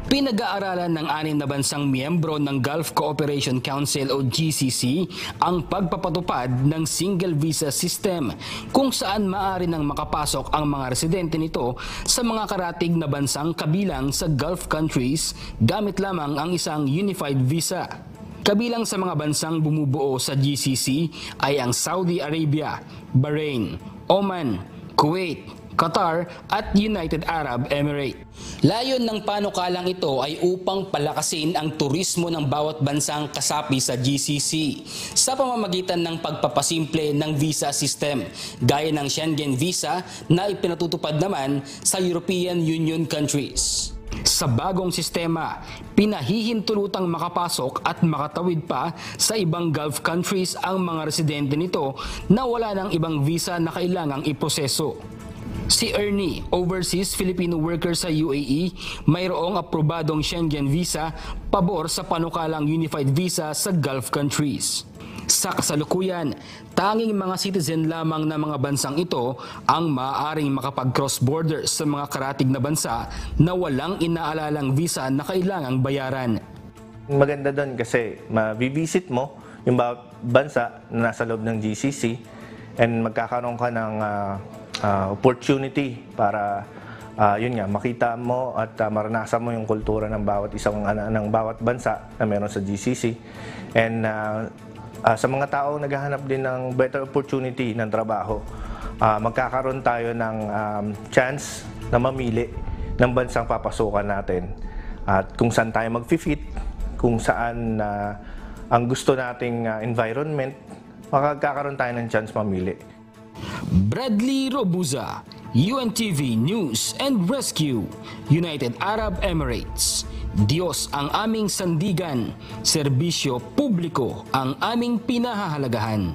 Pinag-aaralan ng 6 na bansang miyembro ng Gulf Cooperation Council o GCC ang pagpapatupad ng single visa system kung saan maaari nang makapasok ang mga residente nito sa mga karatig na bansang kabilang sa Gulf countries gamit lamang ang isang unified visa. Kabilang sa mga bansang bumubuo sa GCC ay ang Saudi Arabia, Bahrain, Oman, Kuwait, Qatar at United Arab Emirates. Layon ng panukalang ito ay upang palakasin ang turismo ng bawat bansang kasapi sa GCC sa pamamagitan ng pagpapasimple ng visa system gaya ng Schengen visa na ipinatutupad naman sa European Union countries. Sa bagong sistema, pinahihintulutang makapasok at makatawid pa sa ibang Gulf countries ang mga residente nito na wala ng ibang visa na kailangang iproseso. Si Ernie, overseas Filipino worker sa UAE, mayroong aprobadong Schengen visa pabor sa panukalang unified visa sa Gulf countries. Sa kasalukuyan, tanging mga citizen lamang ng mga bansang ito ang maaaring makapag-cross border sa mga karatig na bansa na walang inaalalang visa na kailangang bayaran. Maganda doon kasi ma-visit mo yung bawat bansa na nasa loob ng GCC and magkakaroon ka ng opportunity para yun nga, makita mo at maranasan mo yung kultura ng bawat ng bawat bansa na meron sa GCC. And sa mga taong naghahanap din ng better opportunity ng trabaho, magkakaroon tayo ng chance na mamili ng bansang papasukan natin. At kung saan tayo mag-fit, kung saan ang gusto nating environment, magkakaroon tayo ng chance mamili. Bradley Robuza, UNTV News and Rescue, United Arab Emirates. Diyos ang aming sandigan, serbisyo publiko ang aming pinahahalagahan.